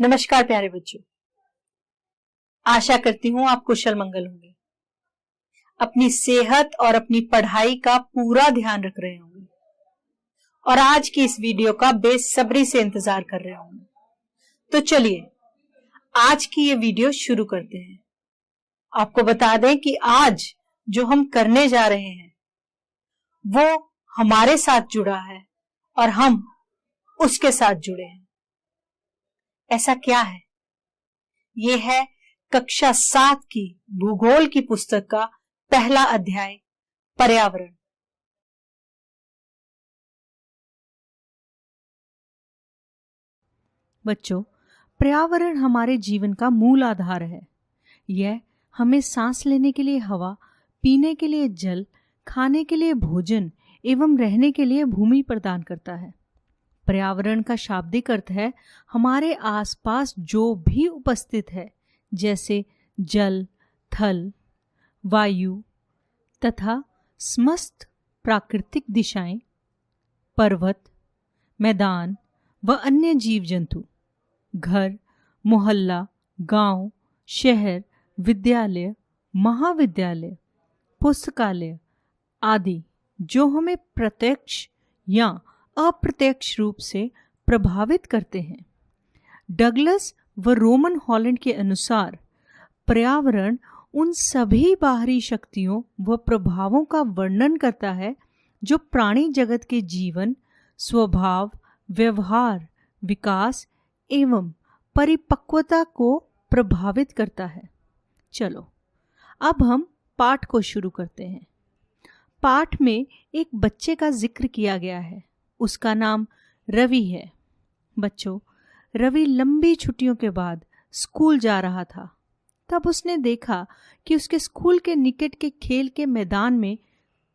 नमस्कार प्यारे बच्चों, आशा करती हूँ आप कुशल मंगल होंगे, अपनी सेहत और अपनी पढ़ाई का पूरा ध्यान रख रहे होंगे और आज की इस वीडियो का बेसब्री से इंतजार कर रहे होंगे। तो चलिए आज की ये वीडियो शुरू करते हैं। आपको बता दें कि आज जो हम करने जा रहे हैं वो हमारे साथ जुड़ा है और हम उसके साथ जुड़े हैं। ऐसा क्या है? ये है कक्षा 7 की भूगोल की पुस्तक का पहला अध्याय, पर्यावरण। बच्चों, पर्यावरण हमारे जीवन का मूल आधार है। यह हमें सांस लेने के लिए हवा, पीने के लिए जल, खाने के लिए भोजन एवं रहने के लिए भूमि प्रदान करता है। पर्यावरण का शाब्दिक अर्थ है हमारे आसपास जो भी उपस्थित है, जैसे जल, थल, वायु तथा समस्त प्राकृतिक दिशाएं, पर्वत, मैदान व अन्य जीव जंतु, घर, मोहल्ला, गांव, शहर, विद्यालय, महाविद्यालय, पुस्तकालय आदि जो हमें प्रत्यक्ष या अप्रत्यक्ष रूप से प्रभावित करते हैं। डगलस व रोमन हॉलैंड के अनुसार पर्यावरण उन सभी बाहरी शक्तियों व प्रभावों का वर्णन करता है जो प्राणी जगत के जीवन, स्वभाव, व्यवहार, विकास एवं परिपक्वता को प्रभावित करता है। चलो अब हम पाठ को शुरू करते हैं। पाठ में एक बच्चे का जिक्र किया गया है। उसका नाम रवि है। बच्चों, रवि लंबी छुट्टियों के बाद स्कूल जा रहा था। तब उसने देखा कि उसके स्कूल के निकट के खेल के मैदान में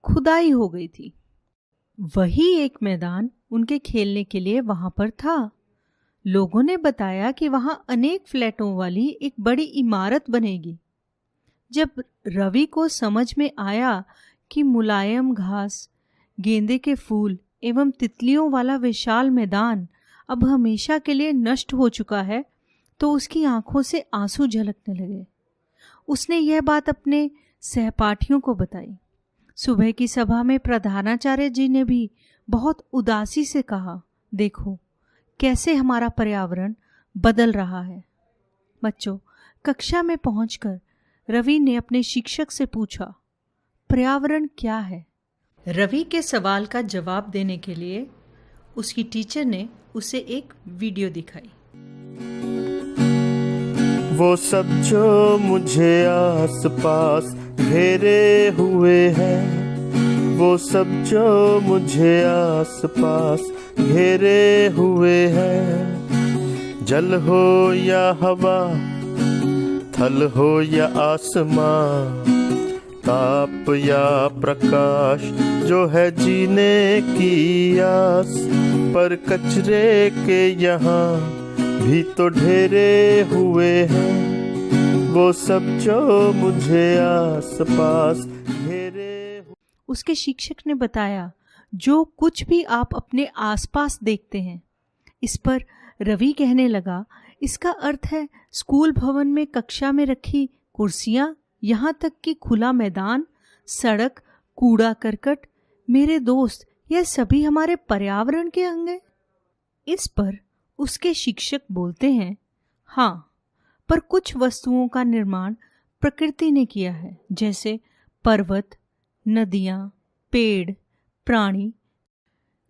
खुदाई हो गई थी। वही एक मैदान उनके खेलने के लिए वहां पर था। लोगों ने बताया कि वहां अनेक फ्लैटों वाली एक बड़ी इमारत बनेगी। जब रवि को समझ में आया कि मुलायम घास, गेंदे के फूल एवं तितलियों वाला विशाल मैदान अब हमेशा के लिए नष्ट हो चुका है, तो उसकी आंखों से आंसू झलकने लगे। उसने यह बात अपने सहपाठियों को बताई। सुबह की सभा में प्रधानाचार्य जी ने भी बहुत उदासी से कहा, देखो कैसे हमारा पर्यावरण बदल रहा है। बच्चों, कक्षा में पहुंचकर रवि ने अपने शिक्षक से पूछा, पर्यावरण क्या है? रवि के सवाल का जवाब देने के लिए उसकी टीचर ने उसे एक वीडियो दिखाई। वो सब जो मुझे आस पास घेरे हुए हैं, वो सब जो मुझे आस पास घेरे हुए हैं, जल हो या हवा, थल हो या आसमां, ताप या प्रकाश, जो है जीने की आस, पर कचरे के यहाँ भी तो ढेरे हुए हैं, वो सब जो मुझे आस पास घेरे। उसके शिक्षक ने बताया, जो कुछ भी आप अपने आसपास देखते हैं। इस पर रवि कहने लगा, इसका अर्थ है स्कूल भवन में कक्षा में रखी कुर्सियां, यहाँ तक कि खुला मैदान, सड़क, कूड़ा करकट, मेरे दोस्त, यह सभी हमारे पर्यावरण के अंग हैं। इस पर उसके शिक्षक बोलते हैं, हाँ, पर कुछ वस्तुओं का निर्माण प्रकृति ने किया है, जैसे पर्वत, नदियाँ, पेड़, प्राणी,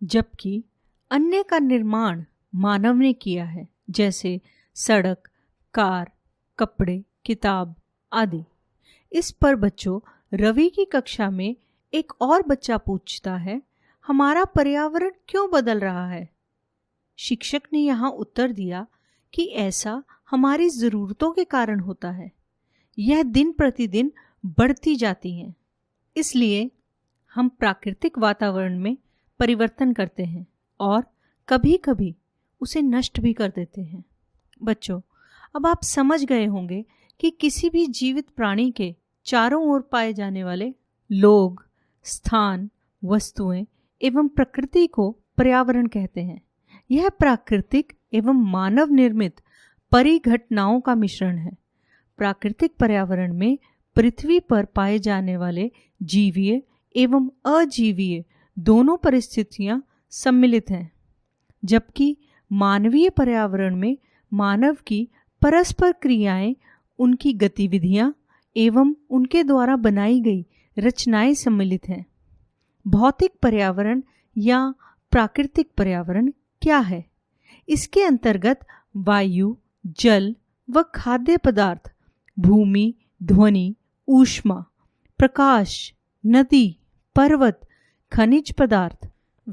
जबकि अन्य का निर्माण मानव ने किया है, जैसे सड़क, कार, कपड़े, किताब आदि। इस पर बच्चों, रवि की कक्षा में एक और बच्चा पूछता है, हमारा पर्यावरण क्यों बदल रहा है? शिक्षक ने यहाँ उत्तर दिया कि ऐसा हमारी ज़रूरतों के कारण होता है। यह दिन प्रतिदिन बढ़ती जाती हैं, इसलिए हम प्राकृतिक वातावरण में परिवर्तन करते हैं और कभी-कभी उसे नष्ट भी कर देते हैं। बच्चों, अब आप समझ गए होंगे कि किसी भी जीवित प्राणी के चारों ओर पाए जाने वाले लोग, स्थान, वस्तुएं एवं प्रकृति को पर्यावरण कहते हैं। यह प्राकृतिक एवं मानव निर्मित परिघटनाओं का मिश्रण है। प्राकृतिक पर्यावरण में पृथ्वी पर पाए जाने वाले जीवीय एवं अजीवीय दोनों परिस्थितियां सम्मिलित हैं, जबकि मानवीय पर्यावरण में मानव की परस्पर क्रियाएं, उनकी गतिविधियां एवं उनके द्वारा बनाई गई रचनाएं सम्मिलित हैं। भौतिक पर्यावरण या प्राकृतिक पर्यावरण क्या है? इसके अंतर्गत वायु, जल व खाद्य पदार्थ, भूमि, ध्वनि, ऊष्मा, प्रकाश, नदी, पर्वत, खनिज पदार्थ,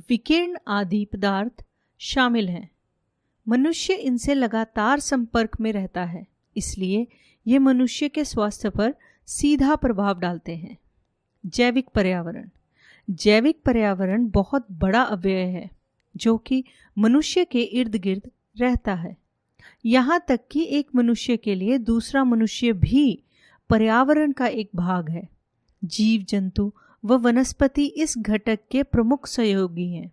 विकिरण आदि पदार्थ शामिल हैं। मनुष्य इनसे लगातार संपर्क में रहता है, इसलिए ये मनुष्य के स्वास्थ्य पर सीधा प्रभाव डालते हैं। जैविक पर्यावरण। जैविक पर्यावरण बहुत बड़ा अव्यय है जो कि मनुष्य के इर्द गिर्द रहता है। यहाँ तक कि एक मनुष्य के लिए दूसरा मनुष्य भी पर्यावरण का एक भाग है। जीव जंतु व वनस्पति इस घटक के प्रमुख सहयोगी हैं।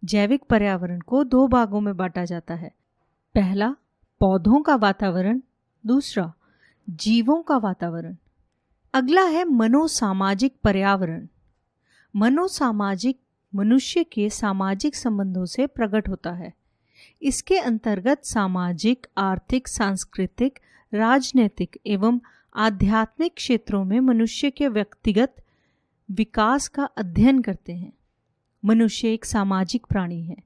जैविक पर्यावरण को दो भागों में बांटा जाता है। पहला पौधों का वातावरण, दूसरा जीवों का वातावरण। अगला है मनोसामाजिक पर्यावरण। मनोसामाजिक मनुष्य के सामाजिक संबंधों से प्रकट होता है। इसके अंतर्गत सामाजिक, आर्थिक, सांस्कृतिक, राजनीतिक एवं आध्यात्मिक क्षेत्रों में मनुष्य के व्यक्तिगत विकास का अध्ययन करते हैं। मनुष्य एक सामाजिक प्राणी है।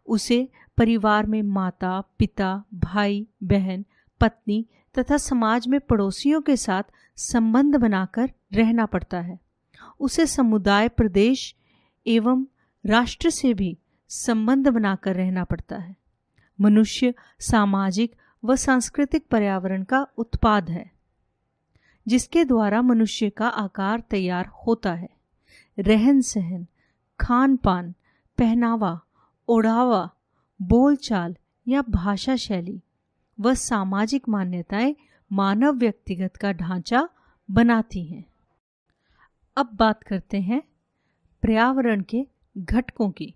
उसे परिवार में माता, पिता, भाई, बहन, पत्नी तथा समाज में पड़ोसियों के साथ संबंध बनाकर रहना पड़ता है। उसे समुदाय, प्रदेश एवं राष्ट्र से भी संबंध बनाकर रहना पड़ता है। मनुष्य सामाजिक व सांस्कृतिक पर्यावरण का उत्पाद है, जिसके द्वारा मनुष्य का आकार तैयार होता है। रहन सहन, खान पान, पहनावा, ओढ़ावा, बोलचाल या भाषा शैली व सामाजिक मान्यताएं मानव व्यक्तिगत का ढांचा बनाती हैं। अब बात करते हैं पर्यावरण के घटकों की।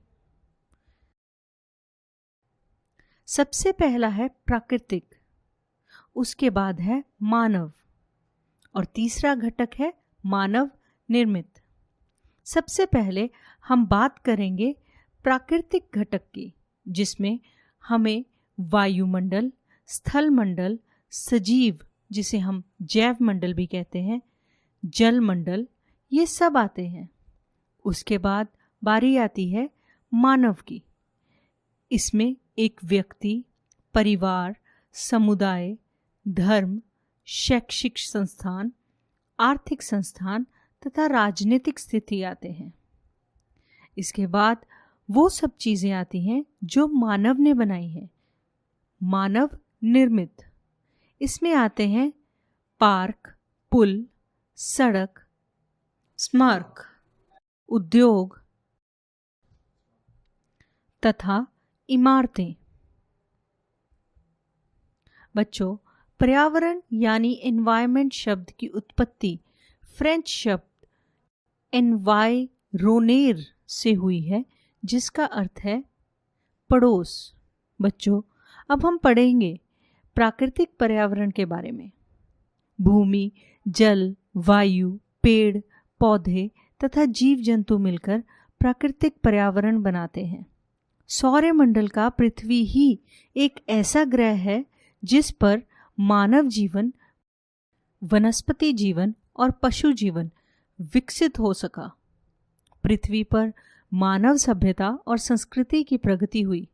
सबसे पहला है प्राकृतिक, उसके बाद है मानव और तीसरा घटक है मानव निर्मित। सबसे पहले हम बात करेंगे प्राकृतिक घटक की, जिसमें हमें वायुमंडल, स्थल मंडल, सजीव जिसे हम जैव मंडल भी कहते हैं, जल मंडल, ये सब आते हैं। उसके बाद बारी आती है मानव की। इसमें एक व्यक्ति, परिवार, समुदाय, धर्म, शैक्षिक संस्थान, आर्थिक संस्थान तथा राजनीतिक स्थिति आते हैं। इसके बाद वो सब चीज़ें आती हैं जो मानव ने बनाई हैं, मानव निर्मित। इसमें आते हैं पार्क, पुल, सड़क, स्मारक, उद्योग तथा इमारतें। बच्चों, पर्यावरण यानी एनवायरनमेंट शब्द की उत्पत्ति फ्रेंच शब्द एनवायरोनेर से हुई है, जिसका अर्थ है पड़ोस। बच्चों, अब हम पढ़ेंगे प्राकृतिक पर्यावरण के बारे में। भूमि, जल, वायु, पेड़, पौधे तथा जीव जंतु मिलकर प्राकृतिक पर्यावरण बनाते हैं। सौरमंडल का पृथ्वी ही एक ऐसा ग्रह है जिस पर मानव जीवन, वनस्पति जीवन और पशु जीवन विकसित हो सका। पृथ्वी पर मानव सभ्यता और संस्कृति की प्रगति हुई।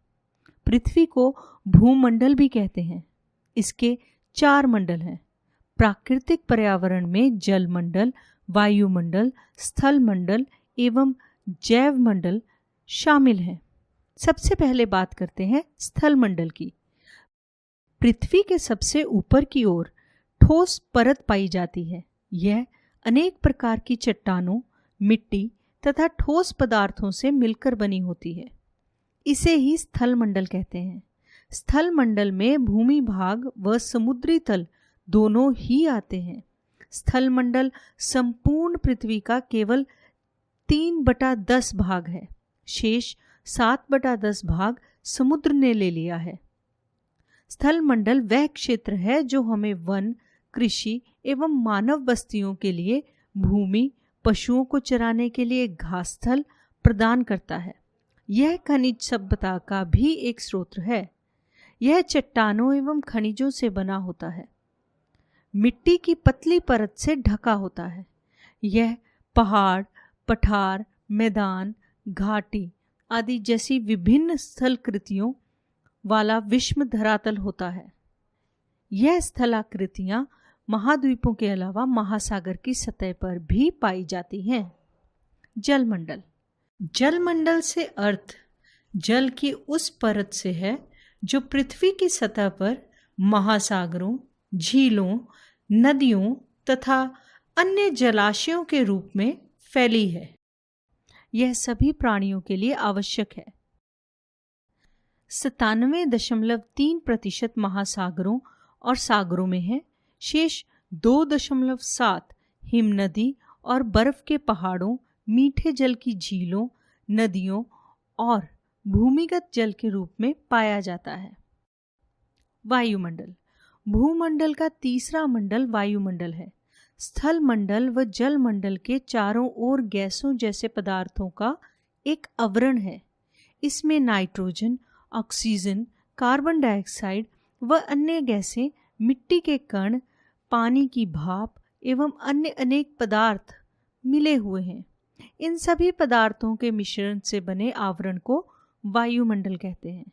पृथ्वी को भूमंडल भी कहते हैं। इसके 4 मंडल हैं। प्राकृतिक पर्यावरण में जल मंडल, वायुमंडल, स्थल मंडल एवं जैव मंडल शामिल हैं। सबसे पहले बात करते हैं स्थल मंडल की। पृथ्वी के सबसे ऊपर की ओर ठोस परत पाई जाती है। यह अनेक प्रकार की चट्टानों, मिट्टी तथा ठोस पदार्थों से मिलकर बनी होती है। इसे ही स्थल मंडल कहते हैं। स्थल मंडल में भूमि भाग व समुद्री तल दोनों ही आते हैं। स्थल मंडल संपूर्ण पृथ्वी का केवल 3/10 भाग है। शेष 7/10 भाग समुद्र ने ले लिया है। स्थल मंडल वह क्षेत्र है जो हमें वन, कृषि एवं मानव बस्तियों के लिए भूमि, पशुओं को चराने के लिए घास स्थल प्रदान करता है। यह खनिज सभ्यता का भी एक स्रोत है। यह चट्टानों एवं खनिजों से बना होता है, मिट्टी की पतली परत से ढका होता है। यह पहाड़, पठार, मैदान, घाटी आदि जैसी विभिन्न स्थल कृतियों वाला विषम धरातल होता है। यह स्थलाकृतियां महाद्वीपों के अलावा महासागर की सतह पर भी पाई जाती हैं। जलमंडल। जलमंडल से अर्थ जल की उस परत से है जो पृथ्वी की सतह पर महासागरों, झीलों, नदियों तथा अन्य जलाशयों के रूप में फैली है। यह सभी प्राणियों के लिए आवश्यक है। 97.3% महासागरों और सागरों में है। शेष 2.7 हिमनदी और बर्फ के पहाड़ों, मीठे जल की झीलों, नदियों और भूमिगत जल के रूप में पाया जाता है। वायुमंडल। भूमंडल का तीसरा मंडल वायुमंडल है। स्थल मंडल व जल मंडल के चारों ओर गैसों जैसे पदार्थों का एक आवरण है। इसमें नाइट्रोजन, ऑक्सीजन, कार्बन डाइऑक्साइड व अन्य गैसें, मिट्टी के कण, पानी की भाप एवं अन्य अनेक पदार्थ मिले हुए हैं। इन सभी पदार्थों के मिश्रण से बने आवरण को वायुमंडल कहते हैं।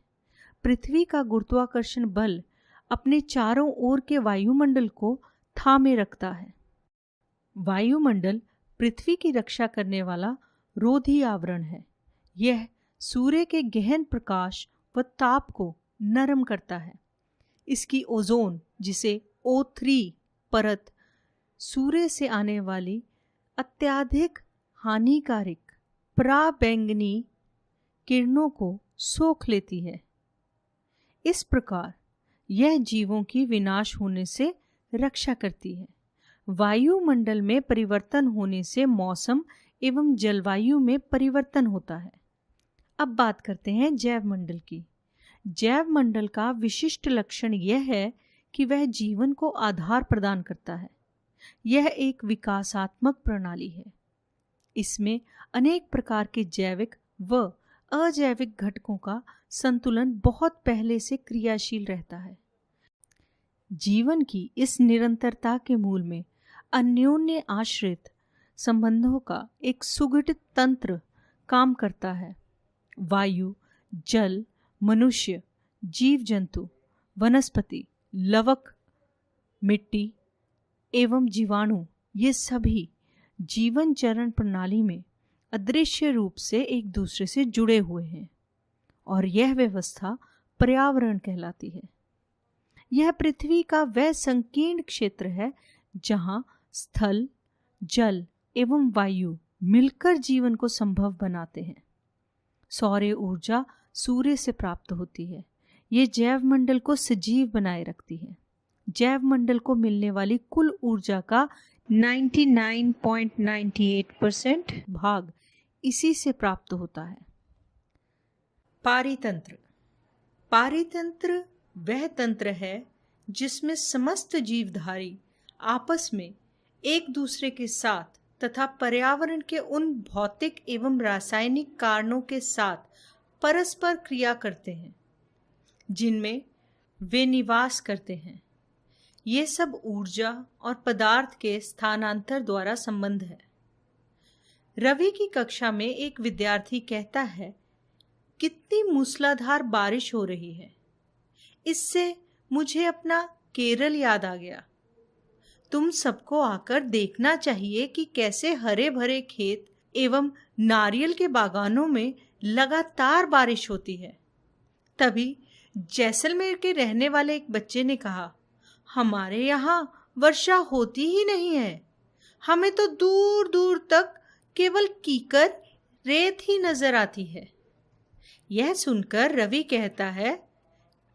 पृथ्वी का गुरुत्वाकर्षण बल अपने चारों ओर के वायुमंडल को थामे रखता है। वायुमंडल पृथ्वी की रक्षा करने वाला रोधी आवरण है। यह सूर्य के गहन प्रकाश व ताप को नरम करता है। इसकी ओजोन, जिसे O3 परत, सूर्य से आने वाली अत्यधिक हानिकारक पराबैंगनी किरणों को सोख लेती है। इस प्रकार यह जीवों की विनाश होने से रक्षा करती है। वायुमंडल में परिवर्तन होने से मौसम एवं जलवायु में परिवर्तन होता है। अब बात करते हैं जैव मंडल की। जैव मंडल का विशिष्ट लक्षण यह है कि वह जीवन को आधार प्रदान करता है। यह एक विकासात्मक प्रणाली है। इसमें अनेक प्रकार के जैविक व अजैविक घटकों का संतुलन बहुत पहले से क्रियाशील रहता है। जीवन की इस निरंतरता के मूल में अन्योन्य आश्रित संबंधों का एक सुगठित तंत्र काम करता है। वायु, जल, मनुष्य, जीव जंतु, वनस्पति, लवक, मिट्टी एवं जीवाणु, ये सभी जीवन चरण प्रणाली में अदृश्य रूप से एक दूसरे से जुड़े हुए हैं और यह व्यवस्था पर्यावरण कहलाती है। यह पृथ्वी का वह संकीर्ण क्षेत्र है जहाँ स्थल, जल एवं वायु मिलकर जीवन को संभव बनाते हैं। सौर ऊर्जा सूर्य से प्राप्त होती है। ये जैव मंडल को सजीव बनाए रखती है। जैव मंडल को मिलने वाली कुल ऊर्जा का 99.98% भाग इसी से प्राप्त होता है। पारितंत्र। पारितंत्र वह तंत्र है जिसमें समस्त जीवधारी आपस में एक दूसरे के साथ तथा पर्यावरण के उन भौतिक एवं रासायनिक कारणों के साथ परस्पर क्रिया करते हैं जिनमें वे निवास करते हैं। ये सब ऊर्जा और पदार्थ के स्थानांतर द्वारा संबंध है। रवि की कक्षा में एक विद्यार्थी कहता है, कितनी मूसलाधार बारिश हो रही है। इससे मुझे अपना केरल याद आ गया। तुम सबको आकर देखना चाहिए कि कैसे हरे भरे खेत एवं नारियल के बागानों में लगातार बारिश होती है। तभी जैसलमेर के रहने वाले एक बच्चे ने कहा, हमारे यहाँ वर्षा होती ही नहीं है। हमें तो दूर दूर तक केवल कीकर, रेत ही नजर आती है। यह सुनकर रवि कहता है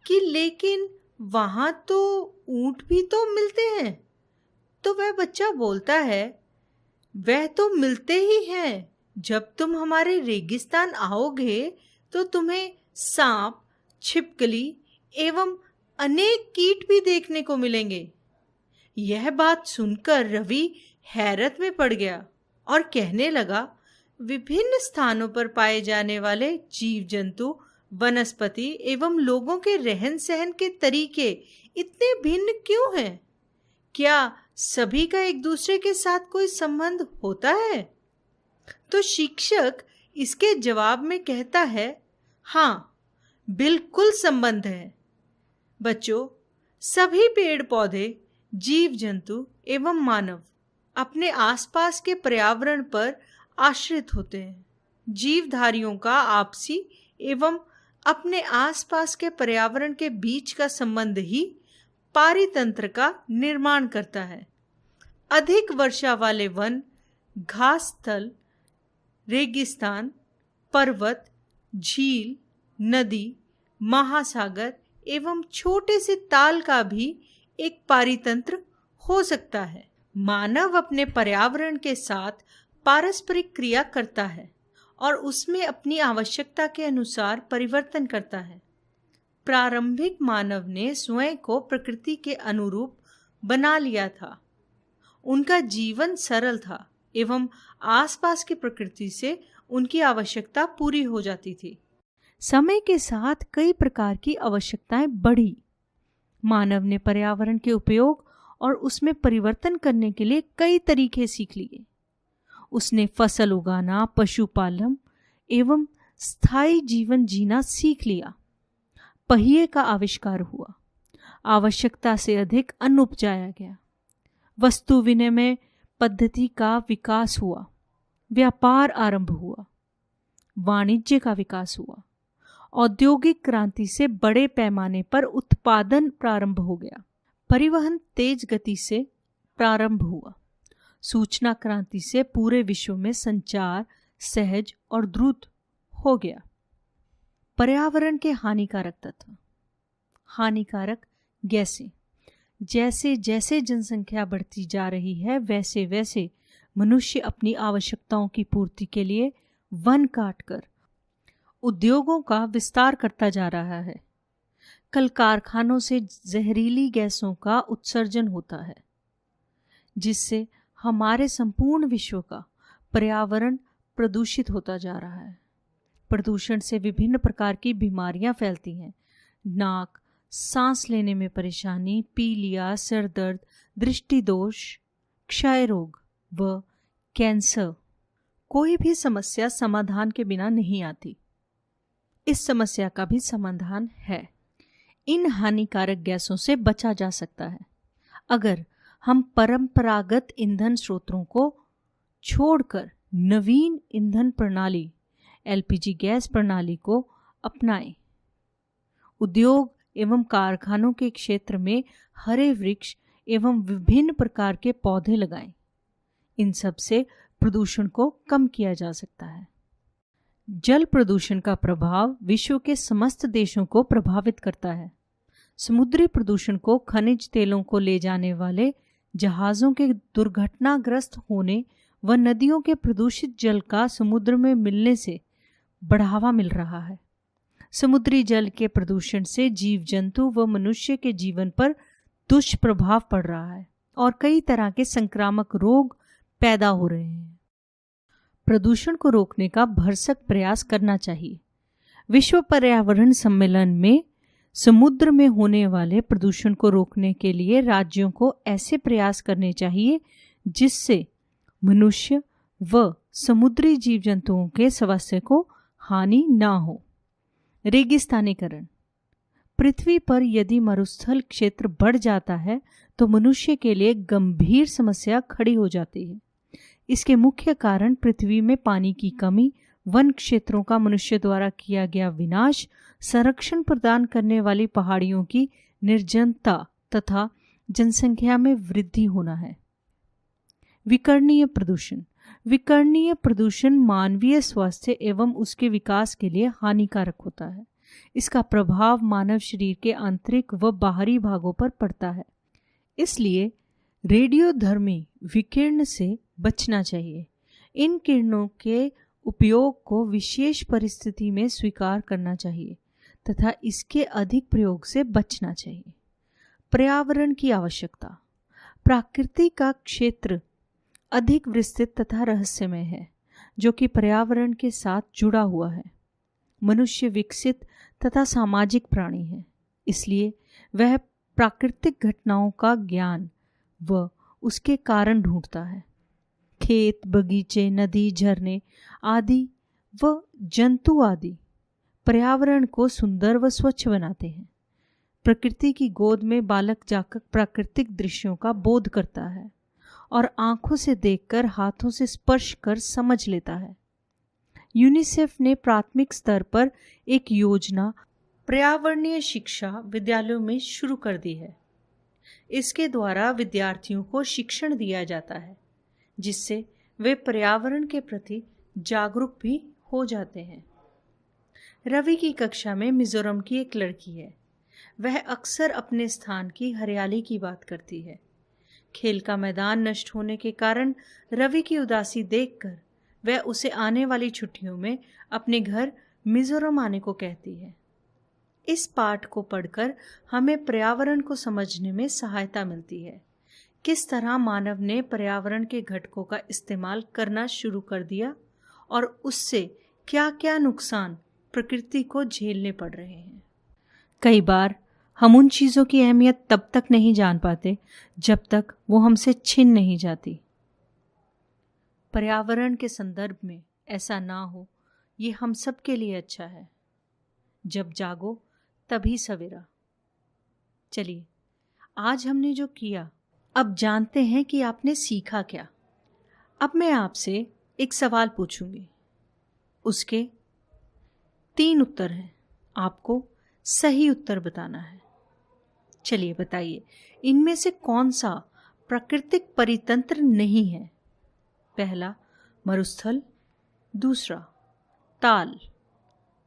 कि लेकिन वहां तो ऊंट भी तो मिलते हैं। तो वह बच्चा बोलता है, वह तो मिलते ही हैं। जब तुम हमारे रेगिस्तान आओगे तो तुम्हें सांप, छिपकली एवं अनेक कीट भी देखने को मिलेंगे। यह बात सुनकर रवि हैरत में पड़ गया और कहने लगा, विभिन्न स्थानों पर पाए जाने वाले जीव जंतु, वनस्पति एवं लोगों के रहन सहन के तरीके इतने भिन्न क्यों हैं? क्या सभी का एक दूसरे के साथ कोई संबंध होता है? तो शिक्षक इसके जवाब में कहता है, हाँ, बिल्कुल संबंध है। बच्चों, सभी पेड़ पौधे, जीव जंतु एवं मानव अपने आसपास के पर्यावरण पर आश्रित होते हैं। जीवधारियों का आपसी एवं अपने आसपास के पर्यावरण के बीच का संबंध ही पारितंत्र का निर्माण करता है। अधिक वर्षा वाले वन, घास स्थल, रेगिस्तान, पर्वत, झील, नदी, महासागर एवं छोटे से ताल का भी एक पारितंत्र हो सकता है। मानव अपने पर्यावरण के साथ पारस्परिक क्रिया करता है और उसमें अपनी आवश्यकता के अनुसार परिवर्तन करता है। प्रारंभिक मानव ने स्वयं को प्रकृति के अनुरूप बना लिया था। उनका जीवन सरल था एवं आसपास की प्रकृति से उनकी आवश्यकता पूरी हो जाती थी। समय के साथ कई प्रकार की आवश्यकताएं बढ़ी। मानव ने पर्यावरण के उपयोग और उसमें परिवर्तन करने के लिए कई तरीके सीख लिए। उसने फसल उगाना, पशुपालन एवं स्थायी जीवन जीना सीख लिया। पहिए का आविष्कार हुआ। आवश्यकता से अधिक अन्न उपजाया गया। वस्तु विनिमय पद्धति का विकास हुआ। व्यापार आरंभ हुआ। वाणिज्य का विकास हुआ। औद्योगिक क्रांति से बड़े पैमाने पर उत्पादन प्रारंभ हो गया। परिवहन तेज गति से प्रारंभ हुआ। सूचना क्रांति से पूरे विश्व में संचार सहज और द्रुत हो गया। पर्यावरण के हानिकारक तत्व, हानिकारक गैसें। जैसे जैसे जनसंख्या बढ़ती जा रही है, वैसे वैसे मनुष्य अपनी आवश्यकताओं की पूर्ति के लिए वन काटकर उद्योगों का विस्तार करता जा रहा है। कल कारखानों से जहरीली गैसों का उत्सर्जन होता है, जिससे हमारे संपूर्ण विश्व का पर्यावरण प्रदूषित होता जा रहा है। प्रदूषण से विभिन्न प्रकार की बीमारियां फैलती हैं। नाक, सांस लेने में परेशानी, पीलिया, सिर दर्द, दृष्टि दोष, क्षय रोग व कैंसर। कोई भी समस्या समाधान के बिना नहीं आती। इस समस्या का भी समाधान है। इन हानिकारक गैसों से बचा जा सकता है अगर हम परंपरागत ईंधन स्रोतों को छोड़कर नवीन ईंधन प्रणाली एलपीजी गैस प्रणाली को अपनाएं। उद्योग एवं कारखानों के क्षेत्र में हरे वृक्ष एवं विभिन्न प्रकार के पौधे लगाएं। इन सब से प्रदूषण को कम किया जा सकता है। जल प्रदूषण का प्रभाव विश्व के समस्त देशों को प्रभावित करता है। समुद्री प्रदूषण को खनिज तेलों को ले जाने वाले जहाज़ों के दुर्घटनाग्रस्त होने व नदियों के प्रदूषित जल का समुद्र में मिलने से बढ़ावा मिल रहा है। समुद्री जल के प्रदूषण से जीव जंतु व मनुष्य के जीवन पर दुष्प्रभाव पड़ रहा है और कई तरह के संक्रामक रोग पैदा हो रहे हैं। प्रदूषण को रोकने का भरसक प्रयास करना चाहिए। विश्व पर्यावरण सम्मेलन में समुद्र में होने वाले प्रदूषण को रोकने के लिए राज्यों को ऐसे प्रयास करने चाहिए जिससे मनुष्य व समुद्री जीव जंतुओं के स्वास्थ्य को हानि ना हो। रेगिस्तानीकरण। पृथ्वी पर यदि मरुस्थल क्षेत्र बढ़ जाता है तो मनुष्य के लिए गंभीर समस्या खड़ी हो जाती है। इसके मुख्य कारण पृथ्वी में पानी की कमी, वन क्षेत्रों का मनुष्य द्वारा किया गया विनाश, संरक्षण प्रदान करने वाली पहाड़ियों की निर्जनता तथा जनसंख्या में वृद्धि होना है। विकर्णीय प्रदूषण। विकर्णीय प्रदूषण मानवीय स्वास्थ्य एवं उसके विकास के लिए हानिकारक होता है। इसका प्रभाव मानव शरीर के आंतरिक व बाहरी भागों पर पड़ता है। इसलिए रेडियोधर्मी विकिरण से बचना चाहिए। इन किरणों के उपयोग को विशेष परिस्थिति में स्वीकार करना चाहिए तथा इसके अधिक प्रयोग से बचना चाहिए। पर्यावरण की आवश्यकता। प्रकृति का क्षेत्र अधिक विस्तृत तथा रहस्यमय है, जो कि पर्यावरण के साथ जुड़ा हुआ है। मनुष्य विकसित तथा सामाजिक प्राणी है, इसलिए वह प्राकृतिक घटनाओं का ज्ञान व उसके कारण ढूंढता है। खेत, बगीचे, नदी, झरने आदि व जंतु आदि पर्यावरण को सुंदर व स्वच्छ बनाते हैं। प्रकृति की गोद में बालक जाकर प्राकृतिक दृश्यों का बोध करता है और आंखों से देखकर, हाथों से स्पर्श कर समझ लेता है। यूनिसेफ ने प्राथमिक स्तर पर एक योजना पर्यावरणीय शिक्षा विद्यालयों में शुरू कर दी है। इसके द्वारा विद्यार्थियों को शिक्षण दिया जाता है, जिससे वे पर्यावरण के प्रति जागरूक भी हो जाते हैं। रवि की कक्षा में मिजोरम की एक लड़की है। वह अक्सर अपने स्थान की हरियाली की बात करती है। खेल का मैदान नष्ट होने के कारण रवि की उदासी देखकर वह उसे आने वाली छुट्टियों में अपने घर मिजोरम आने को कहती है। इस पाठ को पढ़कर हमें पर्यावरण को समझने में सहायता मिलती है। किस तरह मानव ने पर्यावरण के घटकों का इस्तेमाल करना शुरू कर दिया और उससे क्या क्या नुकसान प्रकृति को झेलने पड़ रहे हैं। कई बार हम उन चीज़ों की अहमियत तब तक नहीं जान पाते जब तक वो हमसे छिन नहीं जाती। पर्यावरण के संदर्भ में ऐसा ना हो, ये हम सब के लिए अच्छा है। जब जागो तभी सवेरा। चलिए, आज हमने जो किया, अब जानते हैं कि आपने सीखा क्या। अब मैं आपसे एक सवाल पूछूंगी, उसके 3 उत्तर हैं। आपको सही उत्तर बताना है। चलिए बताइए, इनमें से कौन सा प्राकृतिक परितंत्र नहीं है? पहला मरुस्थल, दूसरा ताल,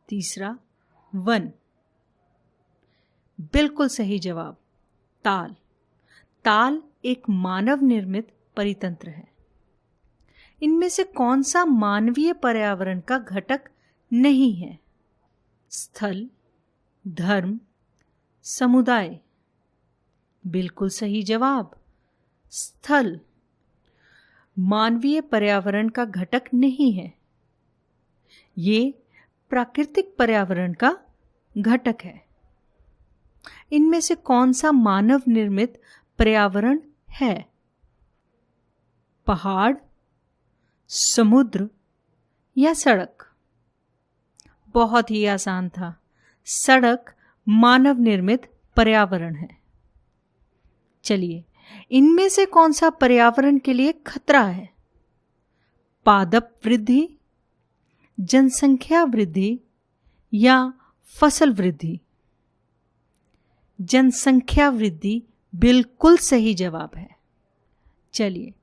तीसरा वन। बिल्कुल सही जवाब, ताल। ताल एक मानव निर्मित परितंत्र है। इनमें से कौन सा मानवीय पर्यावरण का घटक नहीं है? स्थल, धर्म, समुदाय। बिल्कुल सही जवाब, स्थल मानवीय पर्यावरण का घटक नहीं है। ये प्राकृतिक पर्यावरण का घटक है। इनमें से कौन सा मानव निर्मित पर्यावरण है? पहाड़, समुद्र या सड़क? बहुत ही आसान था। सड़क मानव निर्मित पर्यावरण है। चलिए, इनमें से कौन सा पर्यावरण के लिए खतरा है? पादप वृद्धि, जनसंख्या वृद्धि या फसल वृद्धि? जनसंख्या वृद्धि बिल्कुल सही जवाब है। चलिए,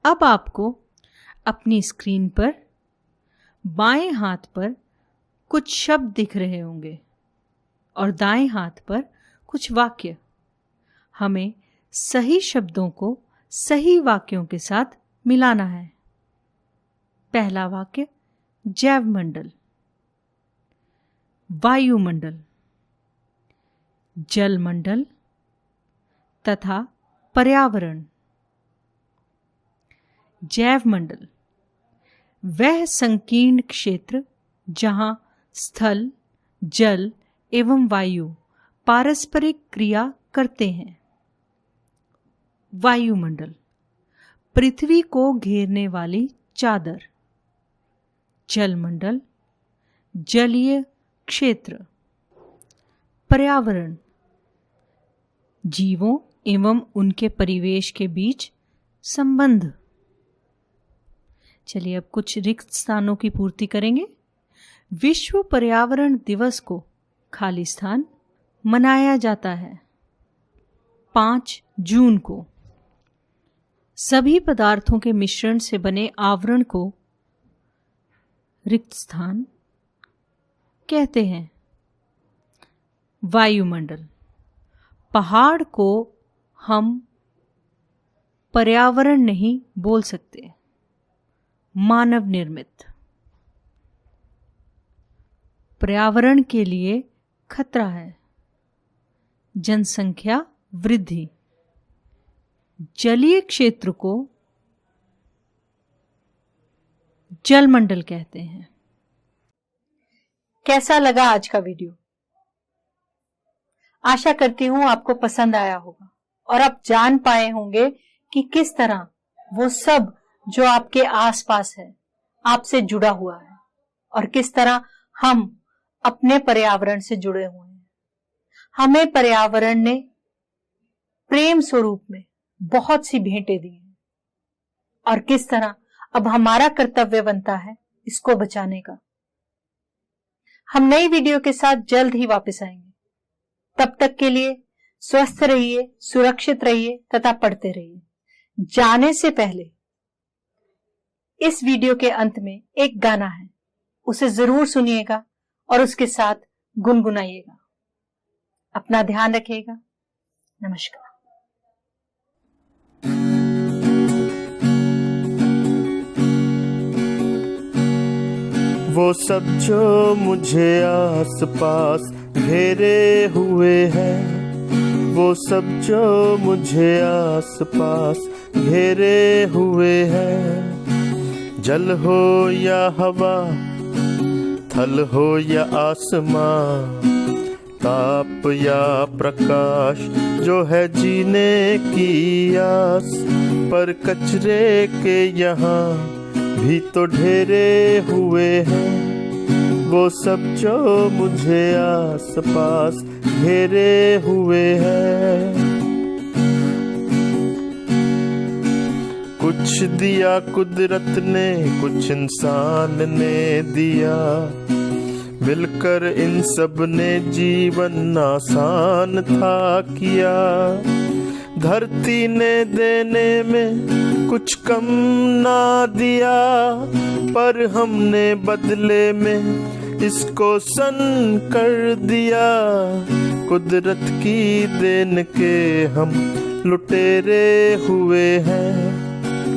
अब आपको अपनी स्क्रीन पर बाएं हाथ पर कुछ शब्द दिख रहे होंगे और दाएं हाथ पर कुछ वाक्य। हमें सही शब्दों को सही वाक्यों के साथ मिलाना है। पहला वाक्य, जैवमंडल, वायुमंडल, जलमंडल तथा पर्यावरण। जैवमंडल वह संकीर्ण क्षेत्र जहां स्थल, जल एवं वायु पारस्परिक क्रिया करते हैं। वायुमंडल पृथ्वी को घेरने वाली चादर। जलमंडल जलीय क्षेत्र। पर्यावरण जीवों एवं उनके परिवेश के बीच संबंध। चलिए, अब कुछ रिक्त स्थानों की पूर्ति करेंगे। विश्व पर्यावरण दिवस को खाली स्थान मनाया जाता है 5 जून को। सभी पदार्थों के मिश्रण से बने आवरण को रिक्त स्थान कहते हैं। वायुमंडल पहाड़ को हम पर्यावरण नहीं बोल सकते, मानव निर्मित। पर्यावरण के लिए खतरा है। जनसंख्या वृद्धि। जलीय क्षेत्र को जलमंडल कहते हैं। कैसा लगा आज का वीडियो? आशा करती हूं आपको पसंद आया होगा और आप जान पाए होंगे कि किस तरह वो सब जो आपके आसपास है आपसे जुड़ा हुआ है और किस तरह हम अपने पर्यावरण से जुड़े हुए हैं। हमें पर्यावरण ने प्रेम स्वरूप में बहुत सी भेंटें दी हैं और किस तरह अब हमारा कर्तव्य बनता है इसको बचाने का। हम नई वीडियो के साथ जल्द ही वापस आएंगे। तब तक के लिए स्वस्थ रहिए, सुरक्षित रहिए तथा पढ़ते रहिए। जाने से पहले इस वीडियो के अंत में एक गाना है, उसे जरूर सुनिएगा और उसके साथ गुनगुनाइएगा। अपना ध्यान रखिएगा। नमस्कार। वो सब जो मुझे आस पास घेरे हुए हैं, वो सब जो मुझे आस पास घेरे हुए हैं, जल हो या हवा, थल हो या आसमां, ताप या प्रकाश, जो है जीने की आस, पर कचरे के यहाँ भी तो ढेरे हुए हैं, वो सब जो मुझे आस पास घेरे हुए हैं। कुछ दिया कुदरत ने, कुछ इंसान ने दिया, मिलकर इन सब ने जीवन आसान था किया। धरती ने देने में कुछ कम ना दिया, पर हमने बदले में इसको सन कर दिया। कुदरत की देन के हम लुटेरे हुए हैं,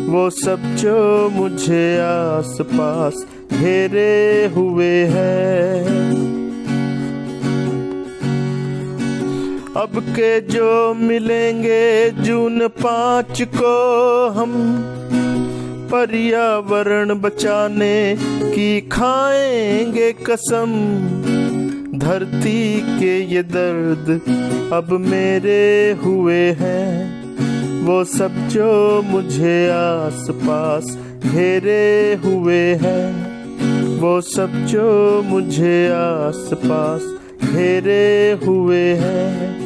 वो सब जो मुझे आस पास घेरे हुए हैं। अब के जो मिलेंगे जून 5 को हम, पर्यावरण बचाने की खाएंगे कसम। धरती के ये दर्द अब मेरे हुए हैं, वो सब जो मुझे आस पास घेरे हुए हैं, वो सब जो मुझे आस पास घेरे हुए हैं।